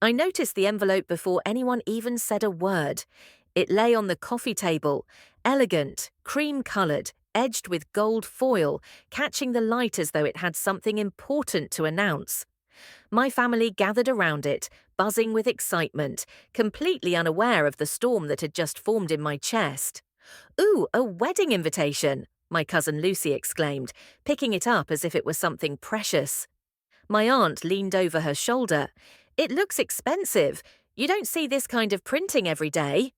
I noticed the envelope before anyone even said a word. It lay on the coffee table, elegant, cream-coloured, edged with gold foil, catching the light as though it had something important to announce. My family gathered around it, buzzing with excitement, completely unaware of the storm that had just formed in my chest. "Ooh, a wedding invitation!" my cousin Lucy exclaimed, picking it up as if it was something precious. My aunt leaned over her shoulder. "It looks expensive. You don't see this kind of printing every day."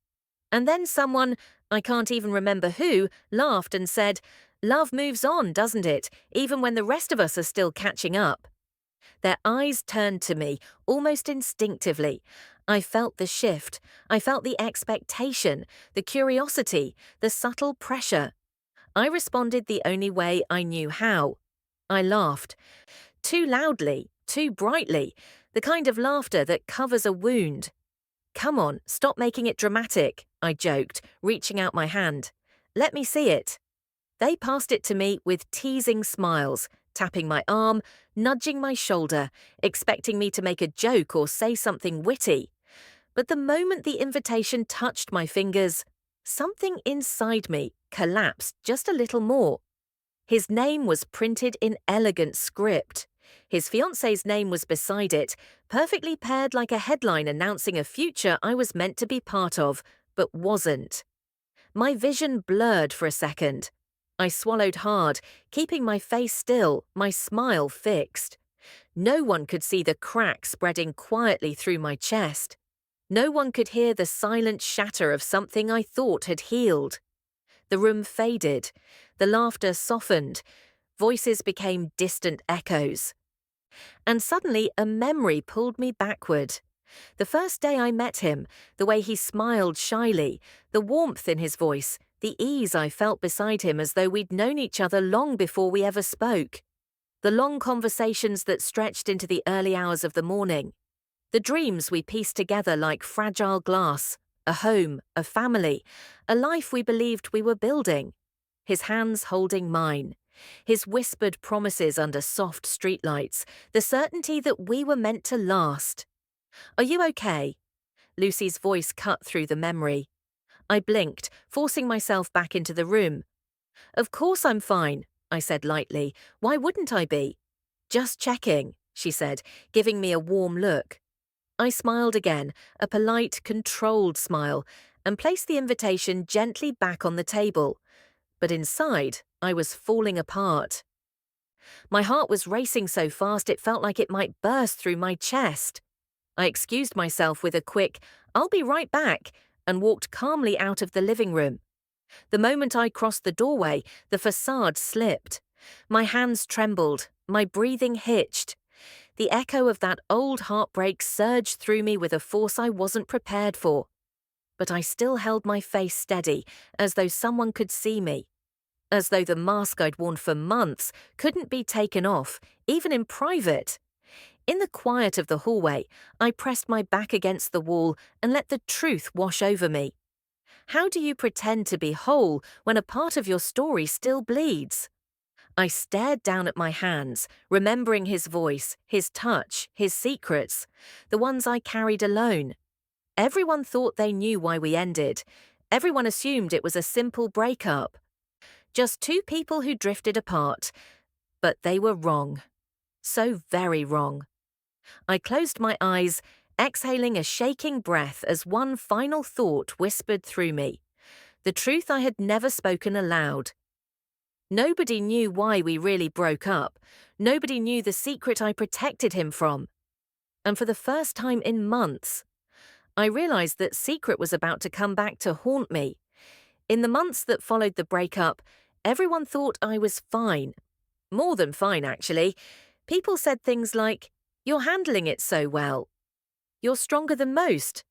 And then someone, I can't even remember who, laughed and said, "Love moves on, doesn't it, even when the rest of us are still catching up." Their eyes turned to me, almost instinctively. I felt the shift. I felt the expectation, the curiosity, the subtle pressure. I responded the only way I knew how. I laughed. Too loudly, too brightly, the kind of laughter that covers a wound. "Come on, stop making it dramatic," I joked, reaching out my hand. "Let me see it." They passed it to me with teasing smiles, tapping my arm, nudging my shoulder, expecting me to make a joke or say something witty. But the moment the invitation touched my fingers, something inside me collapsed just a little more. His name was printed in elegant script. His fiancée's name was beside it, perfectly paired like a headline announcing a future I was meant to be part of, but wasn't. My vision blurred for a second. I swallowed hard, keeping my face still, my smile fixed. No one could see the crack spreading quietly through my chest. No one could hear the silent shatter of something I thought had healed. The room faded. The laughter softened. Voices became distant echoes. And suddenly a memory pulled me backward. The first day I met him, the way he smiled shyly, the warmth in his voice, the ease I felt beside him as though we'd known each other long before we ever spoke. The long conversations that stretched into the early hours of the morning. The dreams we pieced together like fragile glass, a home, a family, a life we believed we were building. His hands holding mine. His whispered promises under soft streetlights, the certainty that we were meant to last. "Are you okay?" Lucy's voice cut through the memory. I blinked, forcing myself back into the room. "Of course I'm fine," I said lightly. "Why wouldn't I be?" "Just checking," she said, giving me a warm look. I smiled again, a polite, controlled smile, and placed the invitation gently back on the table. But inside, I was falling apart. My heart was racing so fast it felt like it might burst through my chest. I excused myself with a quick, "I'll be right back," and walked calmly out of the living room. The moment I crossed the doorway, the facade slipped. My hands trembled, my breathing hitched. The echo of that old heartbreak surged through me with a force I wasn't prepared for. But I still held my face steady, as though someone could see me. As though the mask I'd worn for months couldn't be taken off, even in private. In the quiet of the hallway, I pressed my back against the wall and let the truth wash over me. How do you pretend to be whole when a part of your story still bleeds? I stared down at my hands, remembering his voice, his touch, his secrets, the ones I carried alone. Everyone thought they knew why we ended. Everyone assumed it was a simple breakup. Just two people who drifted apart. But they were wrong. So very wrong. I closed my eyes, exhaling a shaking breath as one final thought whispered through me. The truth I had never spoken aloud. Nobody knew why we really broke up. Nobody knew the secret I protected him from. And for the first time in months, I realized that secret was about to come back to haunt me. In the months that followed the breakup, everyone thought I was fine. More than fine, actually. People said things like, "You're handling it so well. You're stronger than most.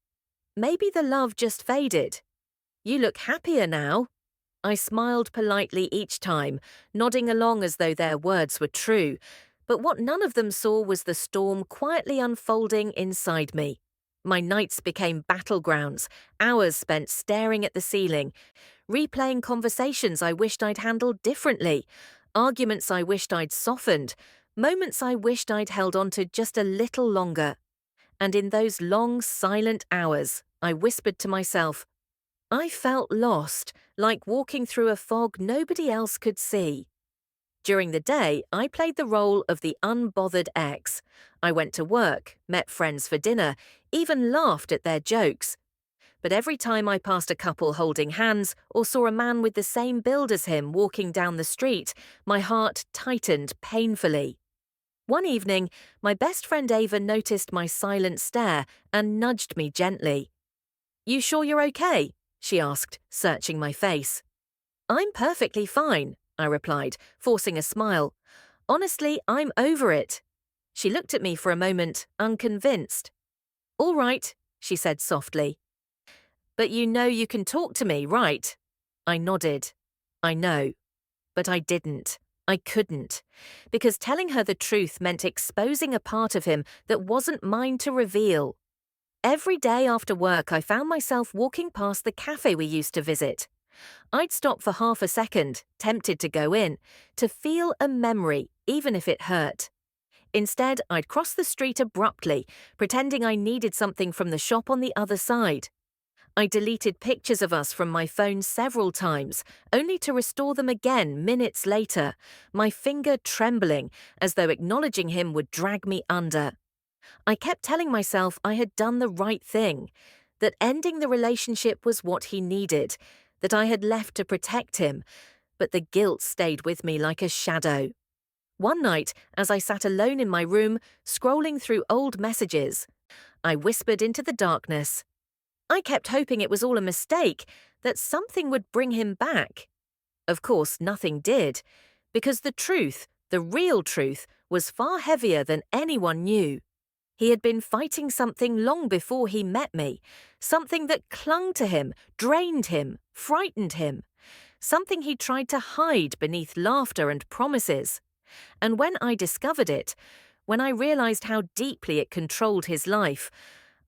Maybe the love just faded. You look happier now." I smiled politely each time, nodding along as though their words were true, but what none of them saw was the storm quietly unfolding inside me. My nights became battlegrounds, hours spent staring at the ceiling, replaying conversations I wished I'd handled differently, arguments I wished I'd softened, moments I wished I'd held on to just a little longer. And in those long, silent hours, I whispered to myself, I felt lost, like walking through a fog nobody else could see. During the day, I played the role of the unbothered ex. I went to work, met friends for dinner, even laughed at their jokes. But every time I passed a couple holding hands or saw a man with the same build as him walking down the street, my heart tightened painfully. One evening, my best friend Ava noticed my silent stare and nudged me gently. "You sure you're okay?" she asked, searching my face. "I'm perfectly fine," I replied, forcing a smile. "Honestly, I'm over it." She looked at me for a moment, unconvinced. "All right," she said softly. "But you know you can talk to me, right?" I nodded. "I know." But I didn't. I couldn't. Because telling her the truth meant exposing a part of him that wasn't mine to reveal. Every day after work, I found myself walking past the cafe we used to visit. I'd stop for half a second, tempted to go in, to feel a memory, even if it hurt. Instead, I'd cross the street abruptly, pretending I needed something from the shop on the other side. I deleted pictures of us from my phone several times, only to restore them again minutes later, my finger trembling, as though acknowledging him would drag me under. I kept telling myself I had done the right thing, that ending the relationship was what he needed, that I had left to protect him, but the guilt stayed with me like a shadow. One night, as I sat alone in my room, scrolling through old messages, I whispered into the darkness. I kept hoping it was all a mistake, that something would bring him back. Of course, nothing did, because the truth, the real truth, was far heavier than anyone knew. He had been fighting something long before he met me, something that clung to him, drained him, frightened him, something he tried to hide beneath laughter and promises. And when I discovered it, when I realized how deeply it controlled his life,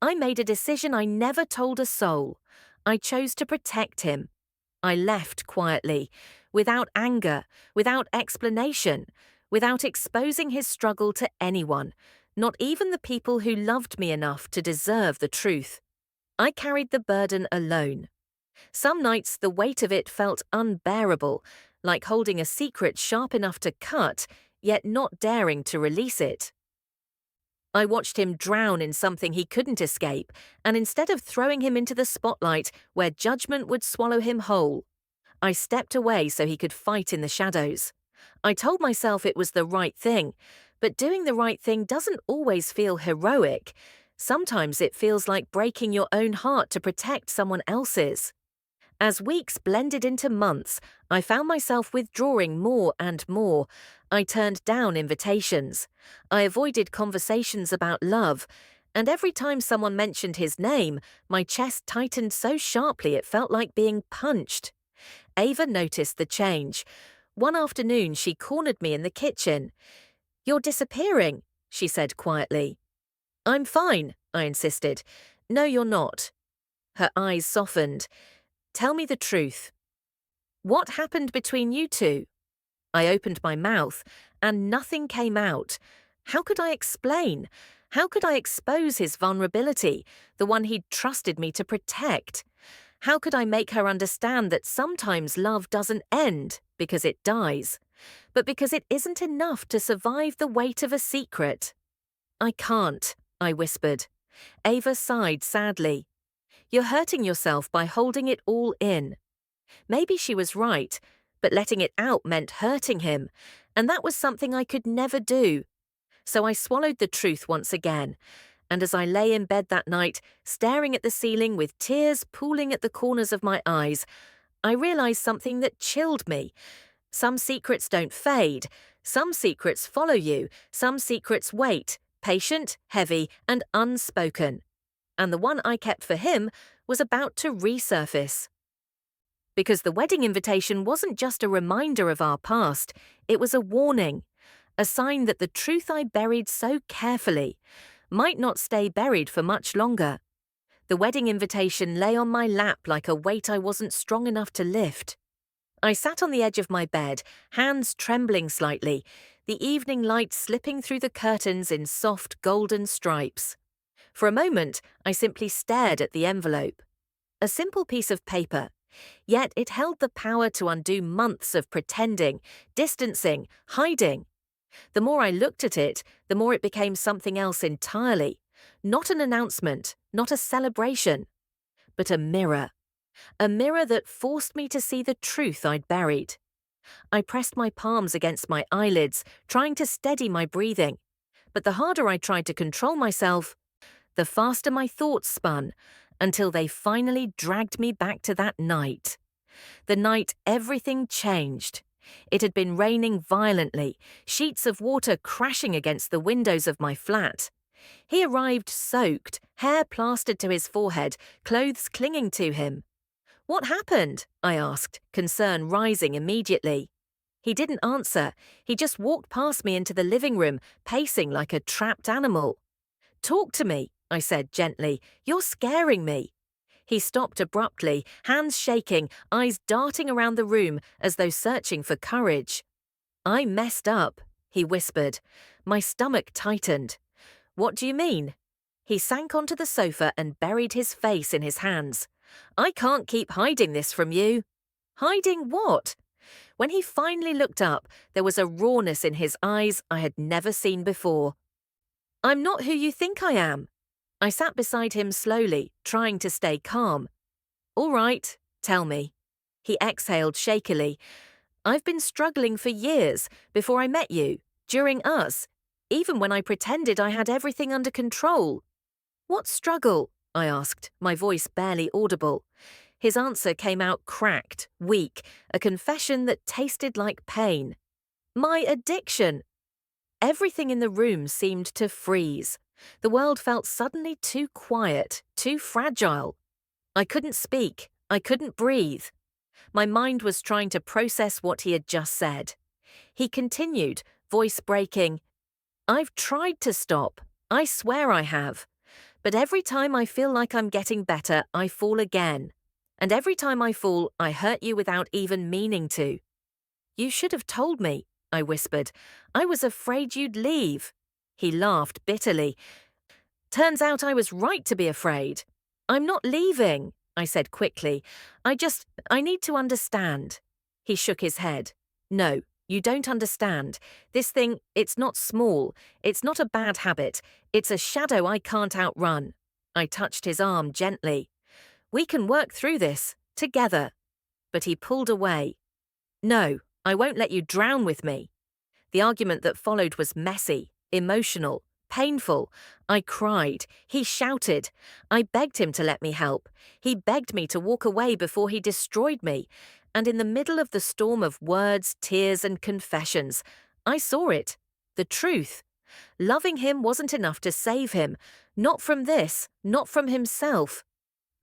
I made a decision I never told a soul. I chose to protect him. I left quietly, without anger, without explanation, without exposing his struggle to anyone, not even the people who loved me enough to deserve the truth. I carried the burden alone. Some nights the weight of it felt unbearable, like holding a secret sharp enough to cut, yet not daring to release it. I watched him drown in something he couldn't escape, and instead of throwing him into the spotlight where judgment would swallow him whole, I stepped away so he could fight in the shadows. I told myself it was the right thing, but doing the right thing doesn't always feel heroic. Sometimes it feels like breaking your own heart to protect someone else's. As weeks blended into months, I found myself withdrawing more and more. I turned down invitations. I avoided conversations about love. And every time someone mentioned his name, my chest tightened so sharply it felt like being punched. Ava noticed the change. One afternoon, she cornered me in the kitchen. "You're disappearing," she said quietly. "I'm fine," I insisted. "No, you're not." Her eyes softened. "Tell me the truth. What happened between you two?" I opened my mouth, and nothing came out. How could I explain? How could I expose his vulnerability, the one he'd trusted me to protect? How could I make her understand that sometimes love doesn't end because it dies, but because it isn't enough to survive the weight of a secret? "I can't," I whispered. Ava sighed sadly. "You're hurting yourself by holding it all in." Maybe she was right, but letting it out meant hurting him, and that was something I could never do. So I swallowed the truth once again, and as I lay in bed that night, staring at the ceiling with tears pooling at the corners of my eyes, I realized something that chilled me. Some secrets don't fade. Some secrets follow you. Some secrets wait, patient, heavy, and unspoken. And the one I kept for him was about to resurface. Because the wedding invitation wasn't just a reminder of our past, it was a warning, a sign that the truth I buried so carefully might not stay buried for much longer. The wedding invitation lay on my lap like a weight I wasn't strong enough to lift. I sat on the edge of my bed, hands trembling slightly, the evening light slipping through the curtains in soft golden stripes. For a moment, I simply stared at the envelope. A simple piece of paper, yet it held the power to undo months of pretending, distancing, hiding. The more I looked at it, the more it became something else entirely. Not an announcement, not a celebration, but a mirror. A mirror that forced me to see the truth I'd buried. I pressed my palms against my eyelids, trying to steady my breathing. But the harder I tried to control myself, the faster my thoughts spun, until they finally dragged me back to that night. The night everything changed. It had been raining violently, sheets of water crashing against the windows of my flat. He arrived soaked, hair plastered to his forehead, clothes clinging to him. "What happened?" I asked, concern rising immediately. He didn't answer. He just walked past me into the living room, pacing like a trapped animal. "Talk to me," I said gently. "You're scaring me." He stopped abruptly, hands shaking, eyes darting around the room as though searching for courage. "I messed up," he whispered. My stomach tightened. "What do you mean?" He sank onto the sofa and buried his face in his hands. "I can't keep hiding this from you." "Hiding what?" When he finally looked up, there was a rawness in his eyes I had never seen before. "I'm not who you think I am." I sat beside him slowly, trying to stay calm. "All right, tell me." He exhaled shakily. "I've been struggling for years, before I met you, during us, even when I pretended I had everything under control." "What struggle?" I asked, my voice barely audible. His answer came out cracked, weak, a confession that tasted like pain. "My addiction." Everything in the room seemed to freeze. The world felt suddenly too quiet, too fragile. I couldn't speak. I couldn't breathe. My mind was trying to process what he had just said. He continued, voice breaking. "I've tried to stop. I swear I have. But every time I feel like I'm getting better, I fall again. And every time I fall, I hurt you without even meaning to." "You should have told me," I whispered. "I was afraid you'd leave." He laughed bitterly. "Turns out I was right to be afraid." "I'm not leaving," I said quickly. I need to understand." He shook his head. "No, you don't understand. This thing, it's not small. It's not a bad habit. It's a shadow I can't outrun." I touched his arm gently. "We can work through this, together." But he pulled away. "No, I won't let you drown with me." The argument that followed was messy, emotional, painful. I cried. He shouted. I begged him to let me help. He begged me to walk away before he destroyed me. And in the middle of the storm of words, tears, and confessions, I saw it. The truth. Loving him wasn't enough to save him. Not from this, not from himself.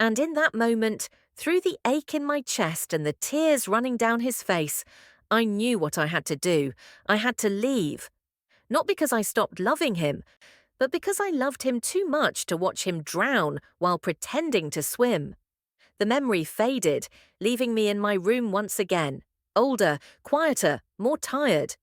And in that moment, through the ache in my chest and the tears running down his face, I knew what I had to do. I had to leave. Not because I stopped loving him, but because I loved him too much to watch him drown while pretending to swim. The memory faded, leaving me in my room once again, older, quieter, more tired.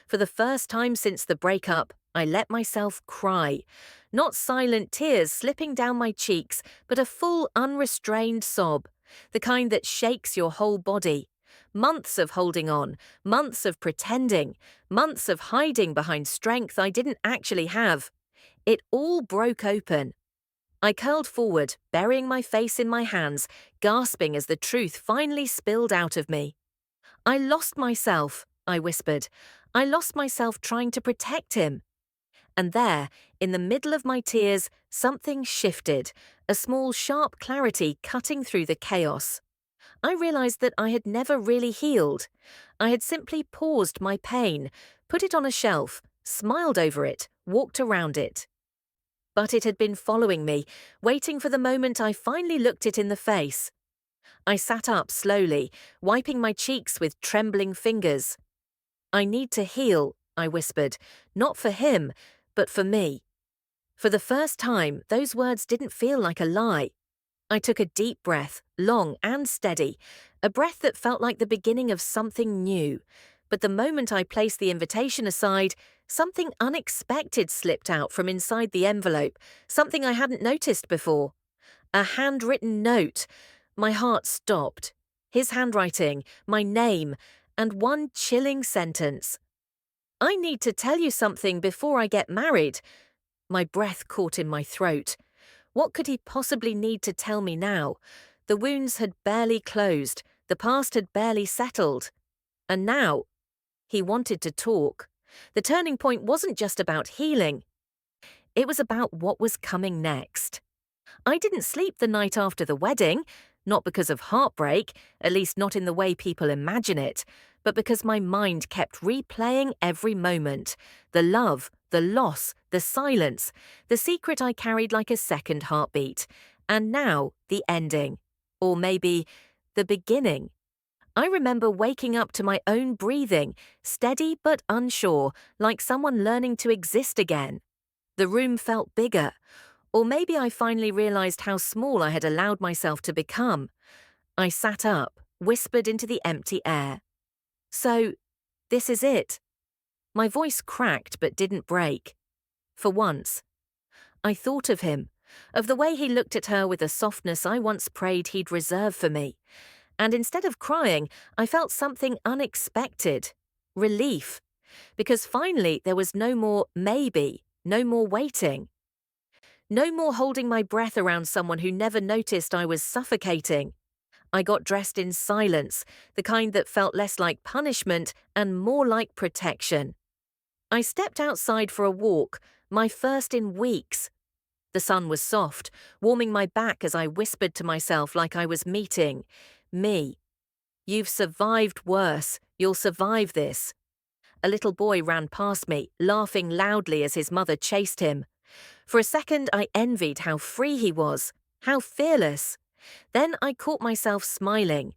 For the first time since the breakup, I let myself cry. Not silent tears slipping down my cheeks, but a full, unrestrained sob, the kind that shakes your whole body. Months of holding on, months of pretending, months of hiding behind strength I didn't actually have. It all broke open. I curled forward, burying my face in my hands, gasping as the truth finally spilled out of me. "I lost myself," I whispered. "I lost myself trying to protect him." And there, in the middle of my tears, something shifted, a small, sharp clarity cutting through the chaos. I realized that I had never really healed. I had simply paused my pain, put it on a shelf, smiled over it, walked around it. But it had been following me, waiting for the moment I finally looked it in the face. I sat up slowly, wiping my cheeks with trembling fingers. "I need to heal," I whispered, "not for him, but for me." For the first time, those words didn't feel like a lie. I took a deep breath, long and steady, a breath that felt like the beginning of something new. But the moment I placed the invitation aside, something unexpected slipped out from inside the envelope, something I hadn't noticed before. A handwritten note. My heart stopped. His handwriting, my name, and one chilling sentence. "I need to tell you something before I get married." My breath caught in my throat. What could he possibly need to tell me now? The wounds had barely closed, the past had barely settled. And now, he wanted to talk. The turning point wasn't just about healing. It was about what was coming next. I didn't sleep the night after the wedding, not because of heartbreak, at least not in the way people imagine it, but because my mind kept replaying every moment. The love, the loss, the silence, the secret I carried like a second heartbeat. And now, the ending. Or maybe, the beginning. I remember waking up to my own breathing, steady but unsure, like someone learning to exist again. The room felt bigger. Or maybe I finally realized how small I had allowed myself to become. I sat up, whispered into the empty air. "So, this is it." My voice cracked but didn't break. For once. I thought of him, of the way he looked at her with a softness I once prayed he'd reserve for me. And instead of crying, I felt something unexpected. Relief. Because finally there was no more maybe, no more waiting. No more holding my breath around someone who never noticed I was suffocating. I got dressed in silence, the kind that felt less like punishment and more like protection. I stepped outside for a walk, my first in weeks. The sun was soft, warming my back as I whispered to myself like I was meeting me. "You've survived worse. You'll survive this." A little boy ran past me, laughing loudly as his mother chased him. For a second, I envied how free he was, how fearless. Then I caught myself smiling.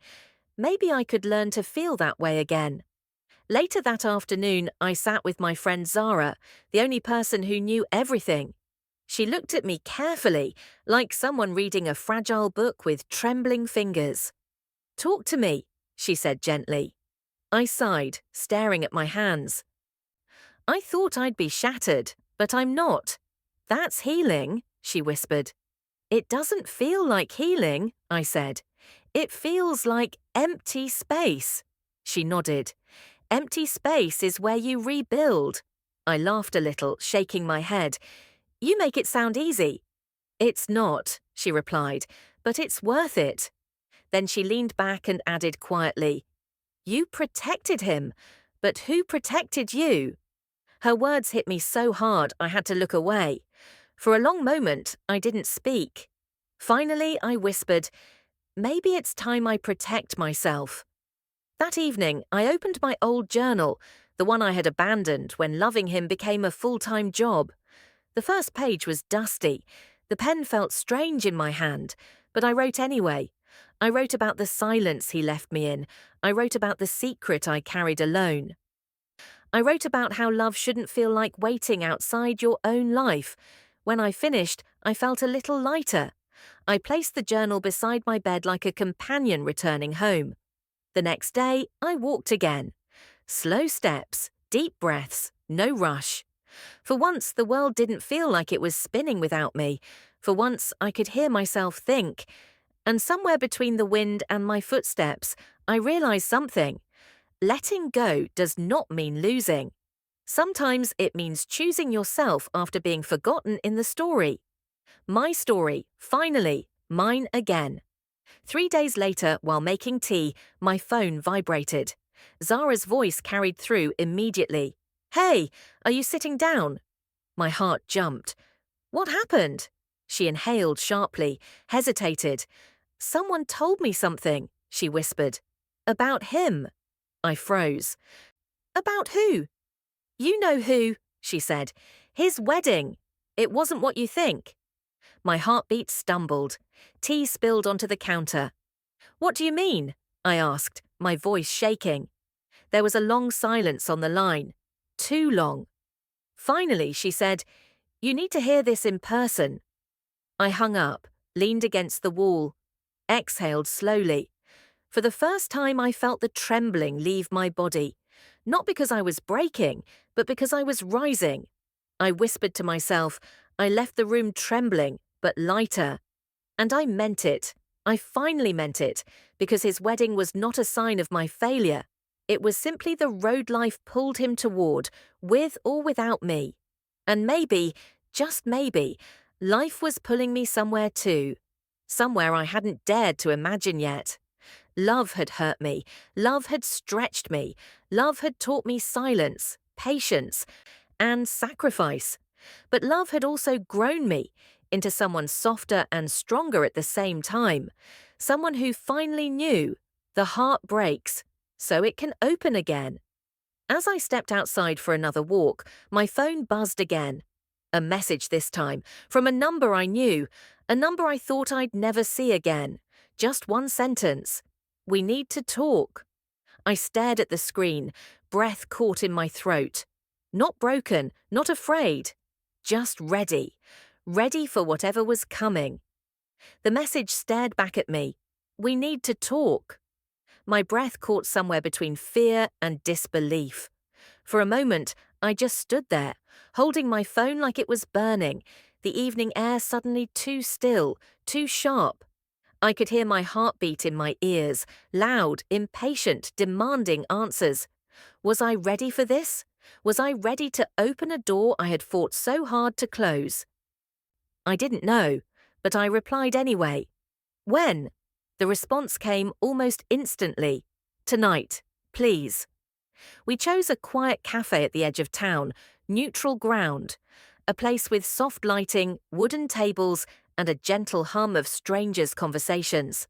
Maybe I could learn to feel that way again. Later that afternoon, I sat with my friend Zara, the only person who knew everything. She looked at me carefully, like someone reading a fragile book with trembling fingers. "Talk to me," she said gently. I sighed, staring at my hands. "I thought I'd be shattered, but I'm not." "That's healing," she whispered. "It doesn't feel like healing," I said. "It feels like empty space." She nodded. "Empty space is where you rebuild." I laughed a little, shaking my head. "You make it sound easy." "It's not," she replied, "but it's worth it." Then she leaned back and added quietly, "You protected him, but who protected you?" Her words hit me so hard I had to look away. For a long moment, I didn't speak. Finally, I whispered, "Maybe it's time I protect myself." That evening, I opened my old journal, the one I had abandoned when loving him became a full-time job. The first page was dusty. The pen felt strange in my hand, but I wrote anyway. I wrote about the silence he left me in. I wrote about the secret I carried alone. I wrote about how love shouldn't feel like waiting outside your own life. When I finished, I felt a little lighter. I placed the journal beside my bed like a companion returning home. The next day, I walked again. Slow steps, deep breaths, no rush. For once, the world didn't feel like it was spinning without me. For once, I could hear myself think. And somewhere between the wind and my footsteps, I realized something. Letting go does not mean losing. Sometimes it means choosing yourself after being forgotten in the story. My story, finally, mine again. 3 days later, while making tea, my phone vibrated. Zara's voice carried through immediately. "Hey, are you sitting down?" My heart jumped. "What happened?" She inhaled sharply, hesitated. "Someone told me something," she whispered. "About him." I froze. "About who?" "You know who," she said. "His wedding. It wasn't what you think." My heartbeat stumbled. Tea spilled onto the counter. "What do you mean?" I asked, my voice shaking. There was a long silence on the line. Too long. Finally, she said, "You need to hear this in person." I hung up, leaned against the wall, exhaled slowly. For the first time, I felt the trembling leave my body. Not because I was breaking, but because I was rising. I whispered to myself. I left the room trembling, but lighter. And I meant it. I finally meant it, because his wedding was not a sign of my failure. It was simply the road life pulled him toward, with or without me. And maybe, just maybe, life was pulling me somewhere too. Somewhere I hadn't dared to imagine yet. Love had hurt me. Love had stretched me. Love had taught me silence, patience, and sacrifice. But love had also grown me into someone softer and stronger at the same time. Someone who finally knew the heart breaks, so it can open again. As I stepped outside for another walk, my phone buzzed again. A message this time, from a number I knew, a number I thought I'd never see again. Just one sentence. We need to talk. I stared at the screen, breath caught in my throat. Not broken, not afraid. Just ready. Ready for whatever was coming. The message stared back at me. We need to talk. My breath caught somewhere between fear and disbelief. For a moment, I just stood there, holding my phone like it was burning, the evening air suddenly too still, too sharp. I could hear my heartbeat in my ears, loud, impatient, demanding answers. Was I ready for this? Was I ready to open a door I had fought so hard to close? I didn't know, but I replied anyway. When? The response came almost instantly. Tonight, please. We chose a quiet cafe at the edge of town, neutral ground, a place with soft lighting, wooden tables, and a gentle hum of strangers' conversations.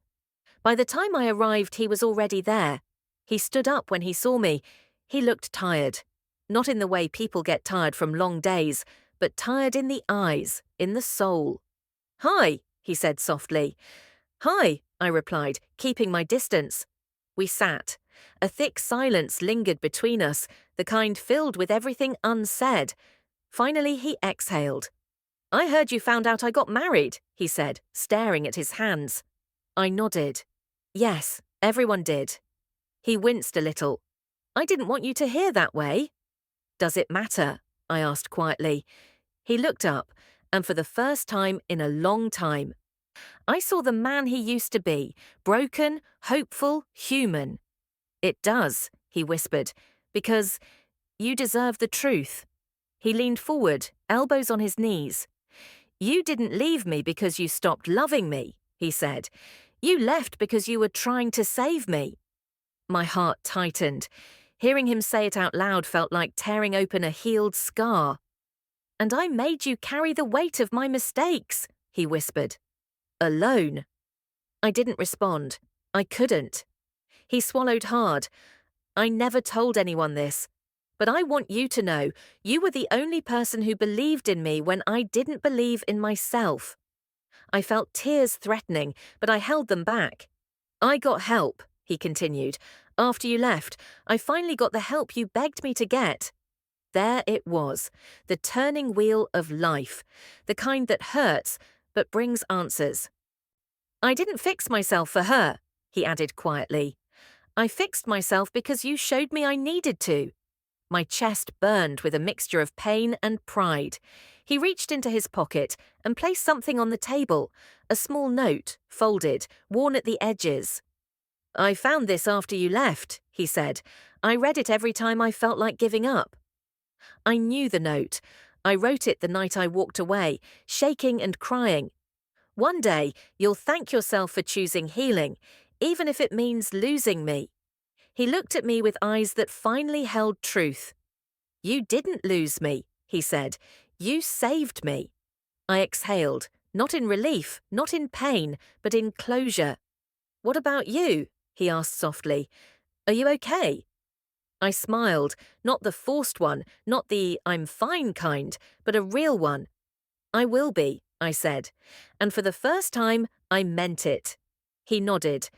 By the time I arrived, he was already there. He stood up when he saw me. He looked tired. Not in the way people get tired from long days, but tired in the eyes, in the soul. "Hi," he said softly. "Hi," I replied, keeping my distance. We sat. A thick silence lingered between us, the kind filled with everything unsaid. Finally he exhaled. "I heard you found out I got married," he said, staring at his hands. I nodded. "Yes, everyone did." He winced a little. "I didn't want you to hear that way." "Does it matter?" I asked quietly. He looked up, and for the first time in a long time, I saw the man he used to be, broken, hopeful, human. "It does," he whispered, "because you deserve the truth." He leaned forward, elbows on his knees. "You didn't leave me because you stopped loving me," he said. "You left because you were trying to save me." My heart tightened. Hearing him say it out loud felt like tearing open a healed scar. "And I made you carry the weight of my mistakes," he whispered. "Alone." I didn't respond. I couldn't. He swallowed hard. "I never told anyone this. But I want you to know, you were the only person who believed in me when I didn't believe in myself." I felt tears threatening, but I held them back. "I got help," he continued. "After you left, I finally got the help you begged me to get." There it was, the turning wheel of life, the kind that hurts but brings answers. "I didn't fix myself for her," he added quietly. "I fixed myself because you showed me I needed to." My chest burned with a mixture of pain and pride. He reached into his pocket and placed something on the table, a small note, folded, worn at the edges. "I found this after you left," he said. "I read it every time I felt like giving up." I knew the note. I wrote it the night I walked away, shaking and crying. "One day, you'll thank yourself for choosing healing, even if it means losing me." He looked at me with eyes that finally held truth. "You didn't lose me," he said. "You saved me." I exhaled, not in relief, not in pain, but in closure. "What about you?" he asked softly. "Are you okay?" I smiled, not the forced one, not the "I'm fine" kind, but a real one. "I will be," I said, and for the first time, I meant it. He nodded,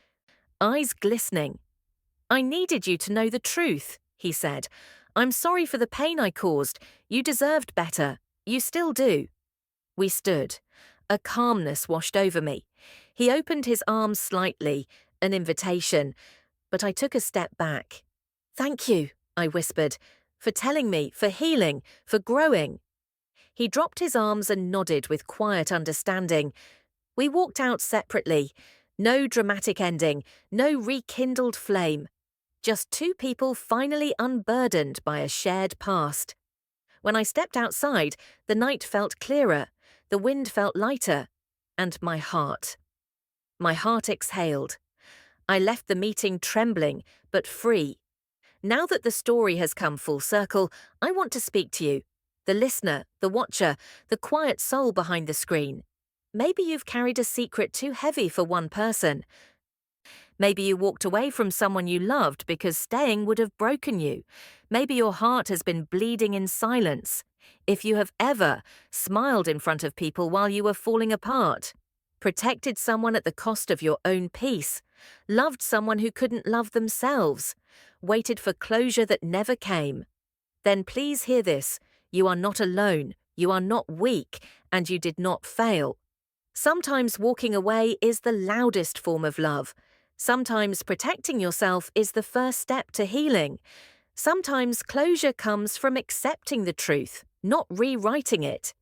eyes glistening. "I needed you to know the truth," he said. "I'm sorry for the pain I caused. You deserved better. You still do." We stood. A calmness washed over me. He opened his arms slightly, an invitation, but I took a step back. "Thank you," I whispered, for telling me, for healing, for growing. He dropped his arms and nodded with quiet understanding. We walked out separately. No dramatic ending, no rekindled flame. Just two people finally unburdened by a shared past. When I stepped outside, the night felt clearer, the wind felt lighter, and my heart. My heart exhaled. I left the meeting trembling, but free. Now that the story has come full circle, I want to speak to you, the listener, the watcher, the quiet soul behind the screen. Maybe you've carried a secret too heavy for one person. Maybe you walked away from someone you loved because staying would have broken you. Maybe your heart has been bleeding in silence. If you have ever smiled in front of people while you were falling apart, protected someone at the cost of your own peace, loved someone who couldn't love themselves, waited for closure that never came, then please hear this. You are not alone, you are not weak, and you did not fail. Sometimes walking away is the loudest form of love. Sometimes protecting yourself is the first step to healing. Sometimes closure comes from accepting the truth, not rewriting it.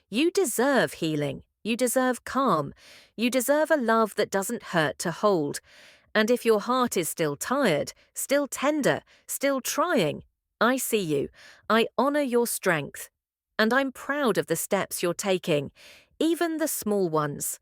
You deserve healing. You deserve calm. You deserve a love that doesn't hurt to hold. And if your heart is still tired, still tender, still trying, I see you. I honor your strength. And I'm proud of the steps you're taking, even the small ones.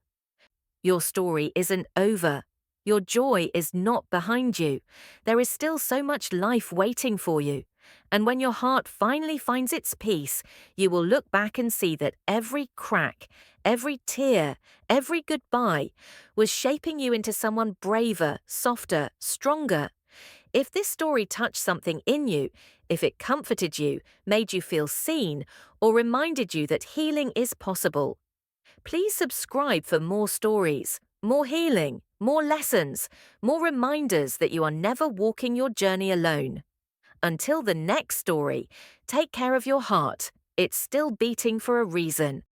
Your story isn't over. Your joy is not behind you. There is still so much life waiting for you. And when your heart finally finds its peace, you will look back and see that every crack, every tear, every goodbye was shaping you into someone braver, softer, stronger. If this story touched something in you, if it comforted you, made you feel seen, or reminded you that healing is possible, please subscribe for more stories, more healing, more lessons, more reminders that you are never walking your journey alone. Until the next story, take care of your heart. It's still beating for a reason.